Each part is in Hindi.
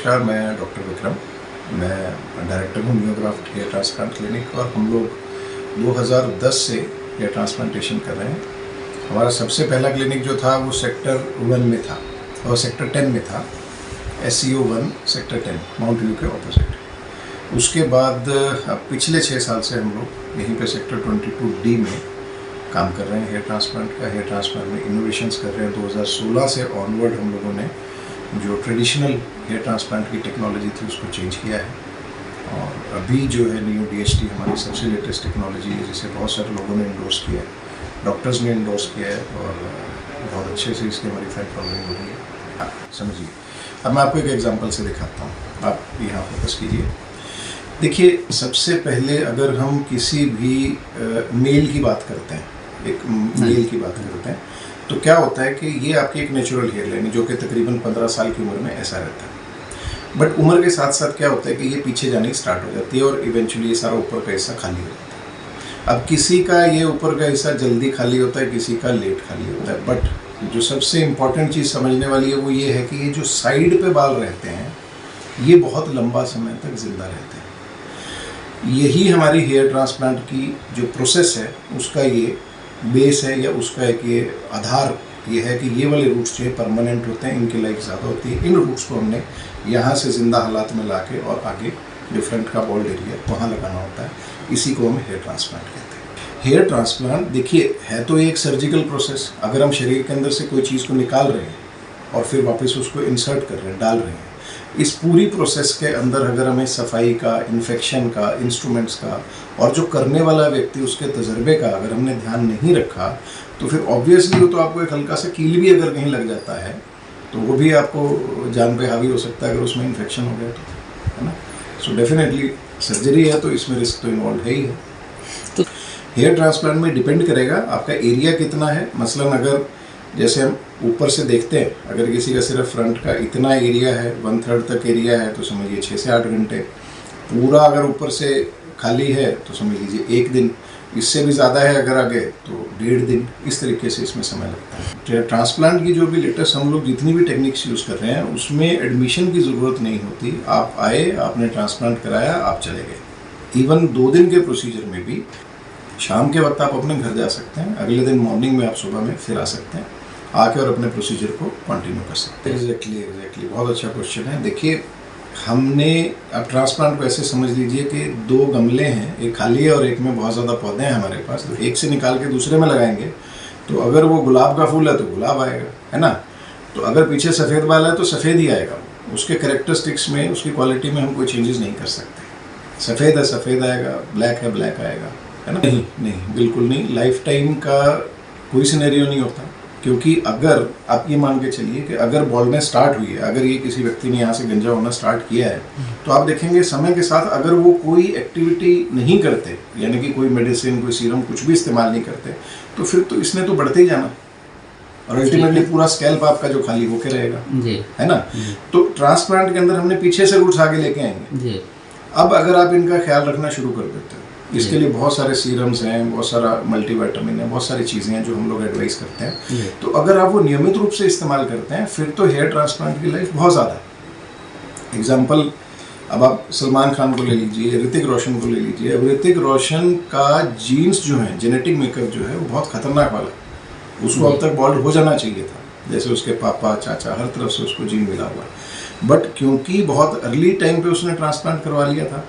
नमस्कार, मैं डॉक्टर विक्रम। मैं डायरेक्टर हूँ न्यूग्राफ्ट हेयर ट्रांसप्लांट क्लिनिक और हम लोग 2010 से हेयर ट्रांसप्लांटेशन कर रहे हैं। हमारा सबसे पहला क्लिनिक जो था वो सेक्टर 1 में था और सेक्टर 10 में था, SCO 1 सेक्टर 10 माउंट व्यू के ऑपोजिट। उसके बाद अब पिछले 6 साल से हम लोग यहीं पे सेक्टर 22D में काम कर रहे हैं हेयर ट्रांसप्लांट का। हेयर ट्रांसप्लांट में इनोवेशंस कर रहे हैं। 2016 से ऑनवर्ड हम लोगों ने जो ट्रेडिशनल हेयर ट्रांसप्लांट की टेक्नोलॉजी थी उसको चेंज किया है और अभी जो है न्यू DHT हमारी सबसे लेटेस्ट टेक्नोलॉजी है, जिसे बहुत सारे लोगों ने इंडोर्स किया है, डॉक्टर्स ने इंडोर्स किया है और बहुत अच्छे से इसकी हमारी फैट फॉलोइंग हो रही है। समझिए, अब मैं आपको एक एग्जांपल से दिखाता हूँ, आप यहाँ फोकस कीजिए। देखिए, सबसे पहले अगर हम किसी भी मेल की बात करते हैं, एक मेल की बात करते हैं, तो क्या होता है कि ये आपकी एक नेचुरल हेयर लाइन है जो कि तकरीबन 15 साल की उम्र में ऐसा रहता है। बट उम्र के साथ साथ क्या होता है कि ये पीछे जानी स्टार्ट हो जाती है और इवेंचुअली ये सारा ऊपर का हिस्सा खाली हो जाता है। अब किसी का ये ऊपर का हिस्सा जल्दी खाली होता है, किसी का लेट खाली होता है। बट जो सबसे इम्पॉर्टेंट चीज़ समझने वाली है वो ये है कि ये जो साइड पे बाल रहते हैं ये बहुत लंबा समय तक जिंदा रहते हैं। यही हमारी हेयर ट्रांसप्लांट की जो प्रोसेस है उसका ये बेस है, या उसका एक ये आधार ये है कि ये वाले रूट्स जो है परमानेंट होते हैं, इनकी लाइफ ज़्यादा होती है। इन रूट्स को हमने यहाँ से ज़िंदा हालात में लाके और आगे जो फ्रंट का बॉल्ड एरिया वहाँ लगाना होता है। इसी को हम हेयर ट्रांसप्लांट कहते हैं। हेयर ट्रांसप्लांट देखिए है तो एक सर्जिकल प्रोसेस। अगर हम शरीर के अंदर से कोई चीज़ को निकाल रहे हैं और फिर वापस उसको इंसर्ट कर रहे हैं, डाल रहे हैं, इस पूरी प्रोसेस के अंदर अगर हमें सफाई का, इन्फेक्शन का, इंस्ट्रूमेंट्स का और जो करने वाला व्यक्ति उसके तजर्बे का अगर हमने ध्यान नहीं रखा तो फिर ऑब्वियसली वो तो आपको एक हल्का सा कील भी अगर कहीं लग जाता है तो वो भी आपको जान पे हावी हो सकता है अगर उसमें इन्फेक्शन हो गया तो, है ना। सो डेफिनेटली सर्जरी है तो इसमें रिस्क तो इन्वॉल्व है ही है। तो हेयर ट्रांसप्लांट में डिपेंड करेगा आपका एरिया कितना है। मसलन अगर जैसे हम ऊपर से देखते हैं, अगर किसी का सिर्फ फ्रंट का इतना एरिया है, 1/3 तक एरिया है, तो समझिए 6 से 8 घंटे। पूरा अगर ऊपर से खाली है तो समझ लीजिए 1 दिन। इससे भी ज़्यादा है अगर आगे तो 1.5 दिन। इस तरीके से इसमें समय लगता है। ट्रांसप्लांट की जो भी लेटेस्ट हम लोग जितनी भी टेक्निक्स यूज़ कर रहे हैं उसमें एडमिशन की ज़रूरत नहीं होती। आप आए, आपने ट्रांसप्लांट कराया, आप चले गए। इवन 2 दिन के प्रोसीजर में भी शाम के वक्त आप अपने घर जा सकते हैं, अगले दिन मॉर्निंग में आप सुबह में फिर आ सकते हैं, आके और अपने प्रोसीजर को कंटिन्यू कर सकते हैं। एग्जैक्टली बहुत अच्छा क्वेश्चन है। देखिए, हमने अब ट्रांसप्लांट को ऐसे समझ लीजिए कि 2 गमले हैं, एक खाली है और एक में बहुत ज़्यादा पौधे हैं हमारे पास। तो एक से निकाल के दूसरे में लगाएंगे तो अगर वो गुलाब का फूल है तो गुलाब आएगा, है ना। तो अगर पीछे सफ़ेद बाल है तो सफ़ेद ही आएगा। उसके कैरेक्टरिस्टिक्स में, उसकी क्वालिटी में हम कोई चेंजेस नहीं कर सकते। सफ़ेद है सफ़ेद आएगा, ब्लैक है ब्लैक आएगा, है ना। नहीं, बिल्कुल नहीं। लाइफ टाइम का कोई सिनेरियो नहीं होता, क्योंकि अगर आप ये मान के चलिए कि अगर बॉल्डनेस स्टार्ट हुई है, अगर ये किसी व्यक्ति ने यहाँ से गंजा होना स्टार्ट किया है, तो आप देखेंगे समय के साथ अगर वो कोई एक्टिविटी नहीं करते, यानी कि कोई मेडिसिन, कोई सीरम, कुछ भी इस्तेमाल नहीं करते, तो फिर तो इसने तो बढ़ते ही जाना और अल्टीमेटली पूरा स्कैल्प आपका जो खाली होके रहेगा, है ना। तो ट्रांसप्लांट के अंदर हमने पीछे से रूट्स आगे लेके आएंगे। अब अगर आप इनका ख्याल रखना शुरू कर देते हो, इसके लिए बहुत सारे सीरम्स हैं, बहुत सारा मल्टीविटामिन है, बहुत सारी चीज़ें हैं जो हम लोग एडवाइस करते हैं। तो अगर आप वो नियमित रूप से इस्तेमाल करते हैं फिर तो हेयर ट्रांसप्लांट की लाइफ बहुत ज़्यादा है। एग्जाम्पल, अब आप सलमान खान को ले लीजिए, ऋतिक रोशन को ले लीजिए। अब ऋतिक रोशन का जीन्स जो है, जेनेटिक मेकअप जो है वो बहुत खतरनाक वाला है। उसको अब तक बॉल्ड हो जाना चाहिए था, जैसे उसके पापा, चाचा, हर तरफ से उसको जीन मिला हुआ। बट क्योंकि बहुत अर्ली टाइम पे उसने ट्रांसप्लांट करवा लिया था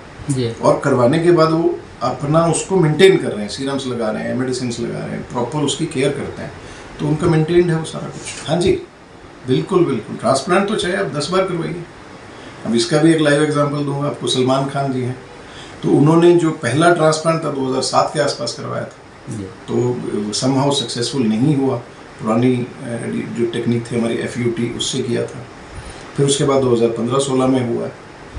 और करवाने के बाद वो अपना उसको मेंटेन कर रहे हैं, सीरम्स लगा रहे हैं, मेडिसिन लगा रहे हैं, प्रॉपर उसकी केयर करते हैं, तो उनका मेंटेन्ड है वो सारा कुछ। हाँ जी, बिल्कुल बिल्कुल। ट्रांसप्लांट तो चाहे आप 10 बार करवाइए। अब इसका भी एक लाइव एग्जांपल दूंगा आपको। सलमान खान जी हैं, तो उन्होंने जो पहला ट्रांसप्लांट था 2007 के आसपास करवाया था, तो समहाउ सक्सेसफुल नहीं हुआ। पुरानी जो टेक्निक थी हमारी FUT, उससे किया था। फिर उसके बाद 2015-16 में हुआ,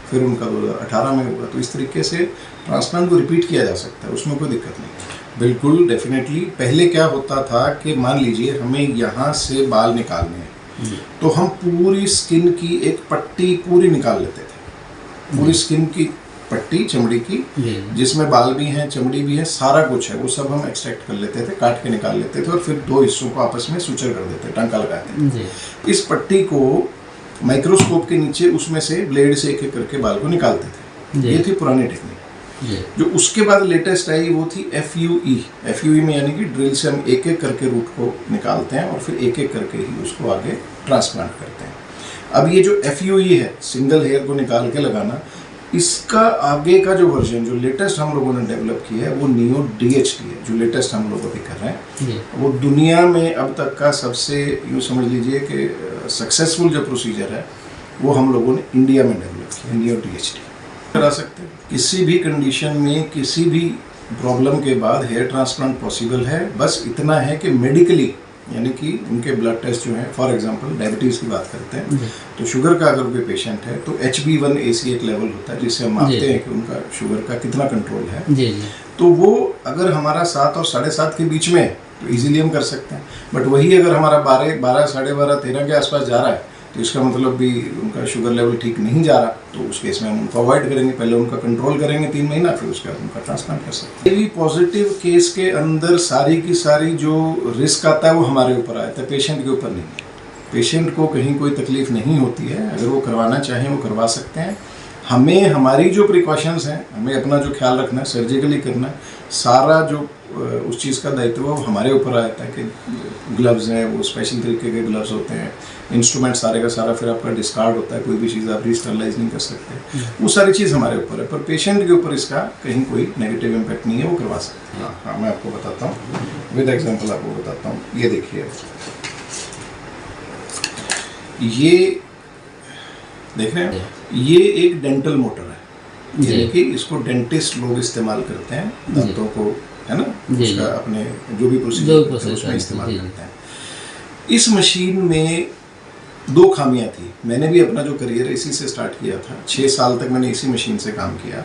फिर उनका 2018 में हुआ। तो इस तरीके से ट्रांसप्लांट को रिपीट किया जा सकता है, उसमें कोई दिक्कत नहीं। बिल्कुल, डेफिनेटली। पहले क्या होता था कि मान लीजिए हमें यहाँ से बाल निकालने हैं, तो हम पूरी स्किन की एक पट्टी पूरी निकाल लेते थे। पूरी स्किन की पट्टी, चमड़ी की, जिसमें बाल भी हैं, चमड़ी भी है, सारा कुछ है, वो सब हम एक्सट्रैक्ट कर लेते थे, काट के निकाल लेते थे और फिर 2 हिस्सों को आपस में सुचर कर देते, टांका लगाते थे। इस पट्टी को माइक्रोस्कोप के नीचे उसमें से ब्लेड से एक एक करके बाल को निकालते थे। ये थी पुरानी टेक्निक। जो उसके बाद लेटेस्ट आई वो थी FUE में, यानी कि ड्रिल से हम एक एक करके रूट को निकालते हैं और फिर एक एक करके ही उसको आगे ट्रांसप्लांट करते हैं। अब ये जो FUE है, सिंगल हेयर को निकाल के लगाना, इसका आगे का जो वर्जन जो लेटेस्ट हम लोगों ने डेवलप किया है वो नियो DHT है, जो लेटेस्ट हम लोग अभी कर रहे हैं। वो दुनिया में अब तक का सबसे, यूँ समझ लीजिए कि सक्सेसफुल जो प्रोसीजर है वो हम लोगों ने इंडिया में डेवलप किया, नियो DHT करा सकते हैं। किसी भी कंडीशन में किसी भी प्रॉब्लम के बाद हेयर ट्रांसप्लांट पॉसिबल है। बस इतना है कि मेडिकली, यानी कि उनके ब्लड टेस्ट जो है, फॉर एग्जांपल डायबिटीज़ की बात करते हैं तो शुगर का अगर कोई पेशेंट है तो HB1AC एक लेवल होता है जिससे हम मापते हैं कि उनका शुगर का कितना कंट्रोल है। तो वो अगर हमारा 7 और 7.5 के बीच में है तो इजीली हम कर सकते हैं। बट वही अगर हमारा 12, 12, 13 के आसपास जा रहा है तो इसका मतलब भी उनका शुगर लेवल ठीक नहीं जा रहा, तो उस केस में हम उनको अवॉइड करेंगे, पहले उनका कंट्रोल करेंगे 3 महीना, फिर उसके बाद उनका ट्रांसप्लांट कर सकते हैं। ये पॉजिटिव केस के अंदर सारी की सारी जो रिस्क आता है वो हमारे ऊपर आता है, पेशेंट के ऊपर नहीं है। पेशेंट को कहीं कोई तकलीफ नहीं होती है, अगर वो करवाना चाहें वो करवा सकते हैं। हमें हमारी जो प्रिकॉशंस हैं, हमें अपना जो ख्याल रखना है, सर्जिकली करना है, सारा जो उस चीज़ का दायित्व वो हमारे ऊपर आता है कि ग्लव्स हैं वो स्पेशल तरीके के ग्लव्स होते हैं, इंस्ट्रूमेंट सारे का सारा फिर आपका डिस्कार्ड होता है, कोई भी चीज़ आप रीस्टरलाइज नहीं कर सकते, वो सारी चीज़ हमारे ऊपर है। पर पेशेंट के ऊपर इसका कहीं कोई नेगेटिव इम्पैक्ट नहीं है, वो करवा सकते हैं। हाँ, मैं आपको बताता हूँ, विद एग्जाम्पल आपको बताता हूँ। ये देखिए, ये देख रहे हैं, ये एक डेंटल मोटर है, यानी कि इसको डेंटिस्ट लोग इस्तेमाल करते हैं दांतों को, है ना, उसका अपने जो भी प्रोसीजर उसमें इस्तेमाल करते हैं। इस मशीन में 2 खामियां थी। मैंने भी अपना जो करियर इसी से स्टार्ट किया था, 6 साल तक मैंने इसी मशीन से काम किया।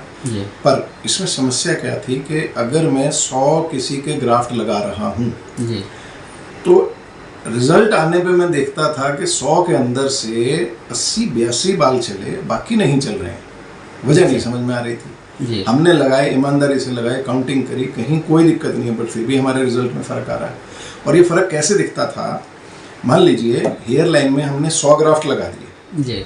पर इसमें समस्या क्या थी कि अगर मैं 100 किसी के ग्राफ्ट लगा रहा हूँ तो रिजल्ट आने पे मैं देखता था कि 100 के अंदर से 80-82 बाल चले, बाकी नहीं चल रहे हैं। वजह नहीं समझ में आ रही थी। हमने लगाए, ईमानदारी से लगाए, काउंटिंग करी, कहीं कोई दिक्कत नहीं है, बट फिर भी हमारे रिजल्ट में फ़र्क आ रहा है। और ये फ़र्क कैसे दिखता था, मान लीजिए हेयर लाइन में हमने 100 ग्राफ्ट लगा दिए,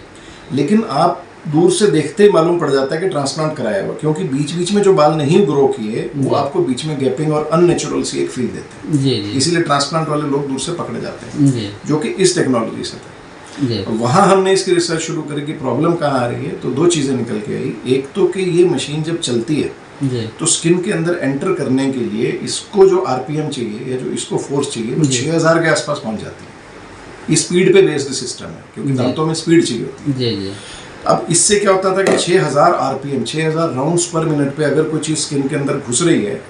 लेकिन आप दूर से देखते ही मालूम पड़ जाता है कि ट्रांसप्लांट कराया हुआ, क्योंकि बीच बीच में जो बाल नहीं ग्रो किए वो आपको बीच में गैपिंग और अननेचुरल सी एक फील देते हैं। इसीलिए ट्रांसप्लांट वाले लोग दूर से पकड़े जाते हैं, जो कि इस टेक्नोलॉजी से था। वहाँ हमने इसकी रिसर्च शुरू करी कि प्रॉब्लम कहाँ आ रही है, तो 2 चीज़ें निकल के आई। एक तो कि ये मशीन जब चलती है तो स्किन के अंदर एंटर करने के लिए इसको जो RPM चाहिए या जो इसको फोर्स चाहिए वो 6000 के आसपास पहुँच जाती है। ये स्पीड पे बेस्ड सिस्टम है, क्योंकि दांतों में स्पीड चाहिए होती है। अब इससे क्या होता था कि 6000 RPM, 6000 राउंड्स पर मिनट पे अगर कोई चीज़ स्किन के अंदर घुस रही है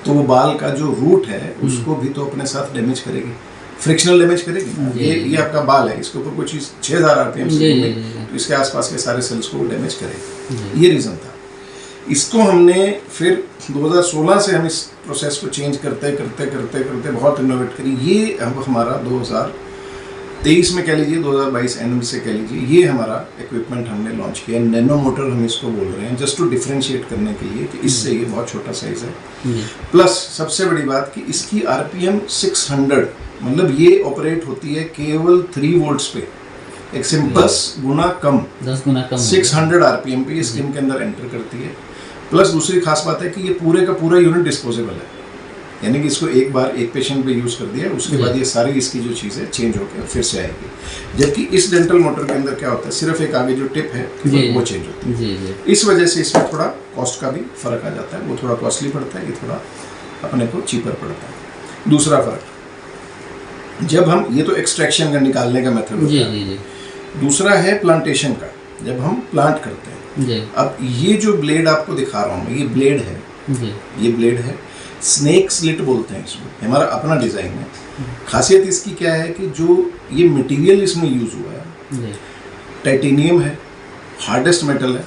तो वो बाल का जो रूट है उसको भी तो अपने साथ डैमेज करेगी, फ्रिक्शनल डैमेज करेगी। ये आपका बाल है, इसके ऊपर कोई चीज़ 6000 RPM से तो इसके आसपास के सारे सेल्स को डैमेज करेगी। ये रीज़न था। इसको हमने फिर 2016 से हम इस प्रोसेस को चेंज करते करते करते करते बहुत इनोवेट करी। ये अब हमारा 2023 में कह लीजिए, 2022 एंड से कह लीजिए, ये हमारा इक्विपमेंट हमने लॉन्च किया। नैनो मोटर हम इसको बोल रहे हैं, जस्ट टू डिफ्रेंशिएट करने के लिए कि इससे ये बहुत छोटा साइज है। प्लस सबसे बड़ी बात कि इसकी RPM 600, मतलब ये ऑपरेट होती है केवल 3 वोल्ट्स पे, एक सिंपल 10 गुना कम 600 RPM पे ये स्किन के अंदर एंटर करती है। प्लस दूसरी खास बात है कि ये पूरे का पूरा यूनिट डिस्पोजेबल है, यानी कि इसको एक बार एक पेशेंट पे यूज़ कर दिया, उसके बाद ये सारी इसकी जो चीज़ें चेंज होकर फिर से आएगी। जबकि इस डेंटल मोटर के अंदर क्या होता है, सिर्फ एक आगे जो टिप है वो चेंज होती है। इस वजह से इसमें थोड़ा कॉस्ट का भी फ़र्क आ जाता है, वो थोड़ा कॉस्टली पड़ता है, ये थोड़ा अपने को चीपर पड़ता है। दूसरा फ़र्क, जब हम, ये तो एक्सट्रैक्शन का निकालने का मेथड होता है, दूसरा है प्लांटेशन का, जब हम प्लांट करते हैं। अब ये जो ब्लेड आपको दिखा रहा हूँ, ये ब्लेड है, ये ब्लेड है, स्नेक स्लिट बोलते हैं इसको, हमारा अपना डिज़ाइन है। खासियत इसकी क्या है कि जो ये मटेरियल इसमें यूज़ हुआ है टाइटेनियम है, हार्डेस्ट मेटल है,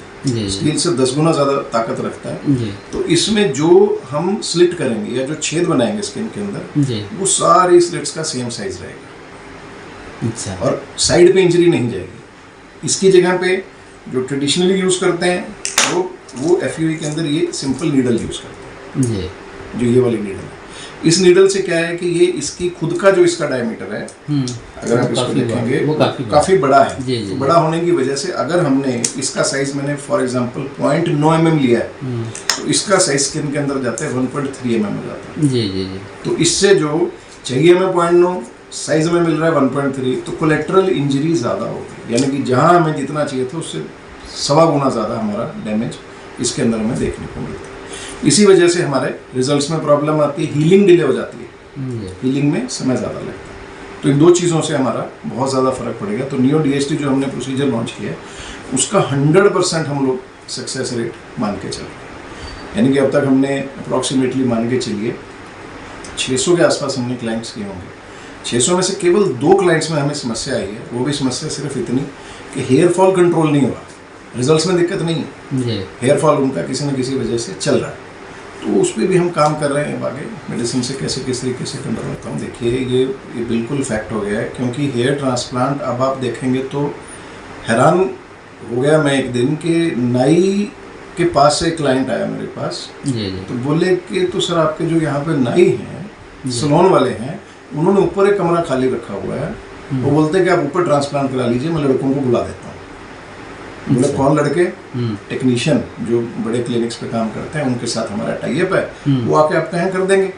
स्टील से 10 गुना ज़्यादा ताकत रखता है। तो इसमें जो हम स्लिट करेंगे या जो छेद बनाएंगे स्किन के अंदर, वो सारी स्लिट्स का सेम साइज रहेगा और साइड पे इंजरी नहीं जाएगी। इसकी जगह पे जो ट्रेडिशनली यूज़ करते हैं वो FUE के अंदर ये सिंपल नीडल यूज़ करते हैं, जो ये वाली नीडल है। इस नीडल से क्या है कि ये इसकी खुद का जो इसका डायमीटर है, अगर आप इसको देखेंगे वो काफ़ी बड़ा है। तो बड़ा होने की वजह से अगर हमने इसका साइज, मैंने फॉर एग्जांपल 0.9 mm लिया है, तो इसका साइज स्किन के अंदर जाता है 1.3 mm हो जाता है। जी जी जी। तो इससे जो चाहिए हमें 0.9 साइज में मिल रहा है 1.3, तो कोलेट्रल इंजरी ज़्यादा होगी, यानी कि जहाँ हमें जितना चाहिए था उससे 1.25 गुना ज़्यादा हमारा डैमेज इसके अंदर हमें देखने को मिलता है। इसी वजह से हमारे रिजल्ट्स में प्रॉब्लम आती है, हीलिंग डिले हो जाती है, हीलिंग में समय ज़्यादा लगता है। तो इन दो चीज़ों से हमारा बहुत ज़्यादा फर्क पड़ेगा। तो नियो DST जो हमने प्रोसीजर लॉन्च किया है, उसका 100% हम लोग सक्सेस रेट मान के चल रहे हैं। यानी कि अब तक हमने अप्रॉक्सीमेटली मान के चलिए 600 के आसपास हमने क्लाइंट्स किए होंगे। 600 में से केवल 2 क्लाइंट्स में हमें समस्या आई है, वो भी समस्या सिर्फ इतनी कि हेयर फॉल कंट्रोल नहीं हुआ, रिजल्ट्स में दिक्कत नहीं है, हेयर फॉल उनका किसी न किसी वजह से चल रहा है। तो उस पर भी हम काम कर रहे हैं आगे, मेडिसिन से कैसे किस तरीके से कंट्रोल होता हूँ। देखिए ये बिल्कुल फैक्ट हो गया है, क्योंकि हेयर ट्रांसप्लांट अब आप देखेंगे तो हैरान हो गया मैं एक दिन के नाई के पास से क्लाइंट आया मेरे पास, तो बोले कि तो सर आपके जो यहाँ पे नाई हैं, सैलून वाले हैं, उन्होंने ऊपर एक कमरा खाली रखा हुआ है, वो बोलते हैं कि आप ऊपर ट्रांसप्लांट करा लीजिए, मैं लड़कों को बुला देता हूँ। बोले कौन लड़के? टेक्नीशियन जो बड़े क्लिनिक्स पे काम करते हैं, उनके साथ हमारा टाई अप है, वो आके आप कहीं कर देंगे।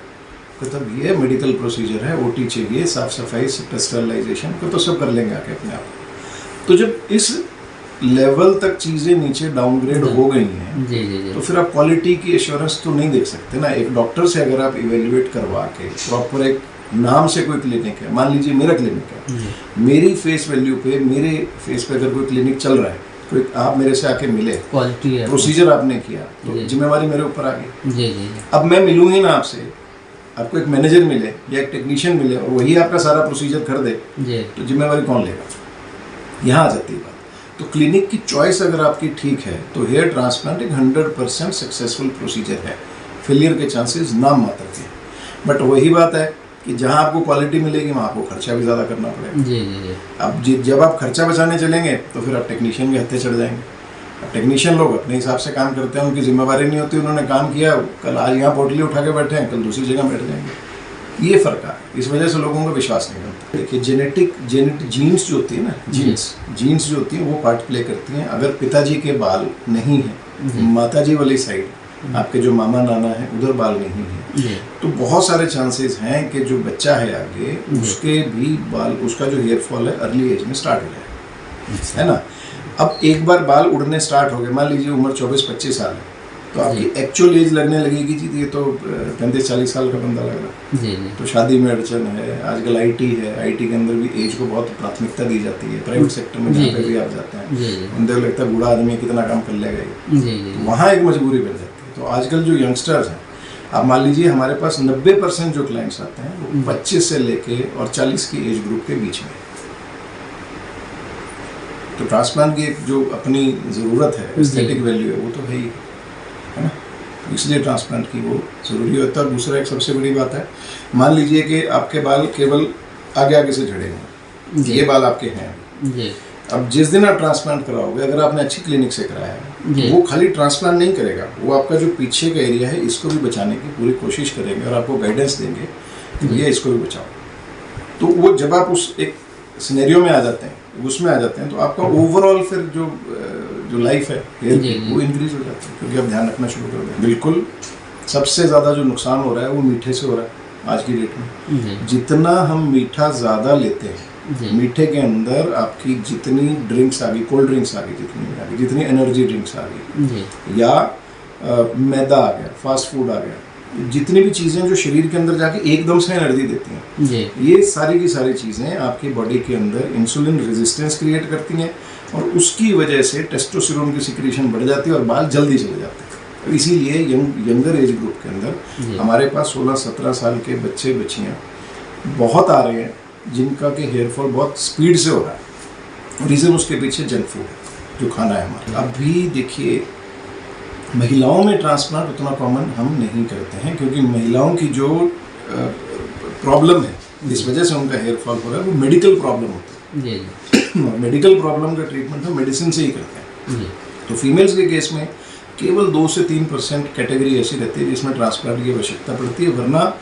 मतलब ये मेडिकल प्रोसीजर है, OT चाहिए, साफ सफाई, स्टरलाइजेशन को तो सब कर लेंगे आके अपने आप। तो जब इस लेवल तक चीज़ें नीचे डाउनग्रेड हो गई हैं, तो फिर आप क्वालिटी की एश्योरेंस तो नहीं देख सकते ना। एक डॉक्टर से अगर आप इवेल्युएट करवा के प्रॉपर एक नाम से कोई क्लिनिक है, मान लीजिए मेरा क्लिनिक है, मेरी फेस वैल्यू पे, मेरे फेस पे अगर कोई क्लिनिक चल रहा है, कोई आप मेरे से आके मिले, क्वालिटी है, प्रोसीजर आपने किया, तो जिम्मेवारी मेरे ऊपर आ गई। अब मैं मिलूंगी ना आपसे, आपको एक मैनेजर मिले या एक टेक्नीशियन मिले और वही आपका सारा प्रोसीजर कर दे, तो जिम्मेवारी कौन लेगा? यहाँ आ जाती है बात। तो क्लिनिक की चॉइस अगर आपकी ठीक है, तो हेयर ट्रांसप्लांट एक 100% सक्सेसफुल प्रोसीजर है। फेलियर के चांसेस नाम मात्र के, बट वही बात है कि जहाँ आपको क्वालिटी मिलेगी वहाँ आपको खर्चा भी ज़्यादा करना पड़ेगा। अब जब आप खर्चा बचाने चलेंगे तो फिर आप टेक्नीशियन के हत्थे चढ़ जाएंगे। अब टेक्नीशियन लोग अपने हिसाब से काम करते हैं, उनकी जिम्मेवारी नहीं होती, उन्होंने काम किया, कल आज यहाँ पोटली उठा के बैठे हैं, कल दूसरी जगह बैठ जाएंगे। ये फ़र्क है, इस वजह से लोगों का विश्वास नहीं होता। देखिए जेनेटिक जीन्स जो होती है ना, जीन्स जो होती हैं वो पार्ट प्ले करती हैं। अगर पिताजी के बाल नहीं हैं, माताजी वाली साइड, आपके जो मामा नाना है उधर बाल नहीं है, तो बहुत सारे चांसेस हैं कि जो बच्चा है आगे उसके भी बाल, उसका जो हेयर फॉल है अर्ली एज में स्टार्ट हो जाए, है ना। अब एक बार बाल उड़ने स्टार्ट हो गए, मान लीजिए उम्र 24-25 साल है, तो आपकी एक्चुअल एज लगने लगेगी जी ये तो 35-40 साल का बंदा लग रहा है। तो शादी में अड़चन है, आजकल IT है, IT के अंदर भी एज को बहुत प्राथमिकता दी जाती है। प्राइवेट सेक्टर में जहाँ पे भी आप जाते हैं, उनको लगता है बूढ़ा आदमी कितना काम कर लेगा, तो वहाँ एक मजबूरी बन जाती है। तो आजकल जो यंगस्टर्स हैं, आप मान लीजिए हमारे पास 90% जो क्लाइंट्स आते हैं वो 25 से लेके और 40 की एज ग्रुप के बीच में। तो ट्रांसप्लांट की एक जो अपनी ज़रूरत है, एस्थेटिक वैल्यू है, वो तो है ना, इसलिए ट्रांसप्लांट की वो ज़रूरी होता है। दूसरा एक सबसे बड़ी बात है, मान लीजिए कि आपके बाल केवल आगे आगे से झड़े हैं, ये बाल आपके हैं। अब जिस दिन आप ट्रांसप्लांट कराओगे, अगर आपने अच्छी क्लिनिक से कराया है, वो खाली ट्रांसप्लांट नहीं करेगा, वो आपका जो पीछे का एरिया है इसको भी बचाने की पूरी कोशिश करेंगे और आपको गाइडेंस देंगे कि ये इसको भी बचाओ। तो वो जब आप उस एक सिनेरियो में आ जाते हैं, उसमें आ जाते हैं, तो आपका ओवरऑल फिर जो लाइफ है हेयर की वो इंक्रीज हो जाती है, क्योंकि आप ध्यान रखना शुरू कर दें। बिल्कुल सबसे ज़्यादा जो नुकसान हो रहा है वो मीठे से हो रहा है आज की डेट में। जितना हम मीठा ज़्यादा लेते हैं, मीठे के अंदर आपकी जितनी ड्रिंक्स आ गई, कोल्ड ड्रिंक्स आ गई, जितनी एनर्जी ड्रिंक्स आ गई, या मैदा आ गया, फास्ट फूड आ गया, जितनी भी चीज़ें जो शरीर के अंदर जाके एकदम से एनर्जी देती हैं, ये सारी की सारी चीज़ें आपकी बॉडी के अंदर इंसुलिन रेजिस्टेंस क्रिएट करती हैं और उसकी वजह से टेस्टोस्टेरोन की सिक्रीशन बढ़ जाती है और बाल जल्दी चले जाते हैं। इसीलिए यंगर एज ग्रुप के अंदर हमारे पास 16-17 साल के बच्चे बच्चियाँ बहुत आ रहे हैं जिनका के हेयर फॉल बहुत स्पीड से हो रहा है। रीज़न उसके पीछे जंक फूड जो खाना है हमारा। अभी देखिए महिलाओं में ट्रांसप्लांट उतना कॉमन हम नहीं करते हैं, क्योंकि महिलाओं की जो प्रॉब्लम है जिस वजह से उनका हेयर फॉल हो रहा है वो मेडिकल प्रॉब्लम होता है। मेडिकल प्रॉब्लम का ट्रीटमेंट हम मेडिसिन से ही करते हैं। तो फीमेल्स के केस में केवल 2 से 3% कैटेगरी ऐसी रहती है जिसमें ट्रांसप्लांट की आवश्यकता पड़ती है, वरना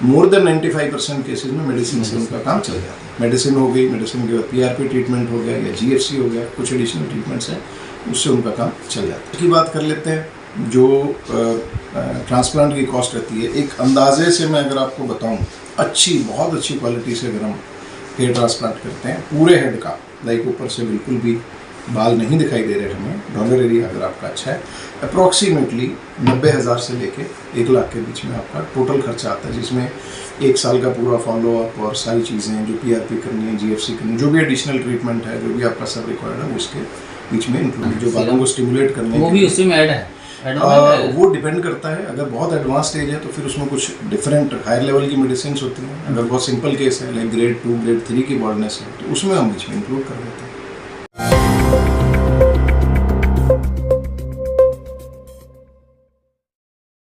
मोर देन 95% केसेस में मेडिसिन से उनका काम चल जाता है। मेडिसिन हो गई, मेडिसिन के बाद PRP ट्रीटमेंट हो गया या GFC हो गया, कुछ एडिशनल ट्रीटमेंट्स हैं, उससे उनका काम चल जाता है। की बात कर लेते हैं जो ट्रांसप्लांट की कॉस्ट रहती है। एक अंदाजे से मैं अगर आपको बताऊं, बहुत अच्छी क्वालिटी से अगर हम हेयर ट्रांसप्लांट करते हैं पूरे हेड का, लाइक ऊपर से बिल्कुल भी बाल नहीं दिखाई दे रहे हमें, डॉलर एरिया अगर आपका अच्छा है, अप्रॉक्सीमेटली 90,000 से लेके 1 लाख के बीच में आपका टोटल खर्चा आता है, जिसमें 1 साल का पूरा फॉलोअप और सारी चीज़ें जो PRP करनी है, GFC करनी है, जो भी एडिशनल ट्रीटमेंट है, जो भी आपका सब रिक्वायर्ड है, उसके बीच में इंक्लूड, जो बालों को स्टिमुलेट करने वो भी उसी में ऐड है। वो डिपेंड करता है। अगर बहुत एडवांस स्टेज है तो फिर उसमें कुछ डिफरेंट हायर लेवल की मेडिसिन होती हैं। अगर बहुत सिंपल केस है, लाइक ग्रेड 2 ग्रेड 3 की बॉल्डनेस है, तो उसमें हम बीच में इंक्लूड कर देते हैं।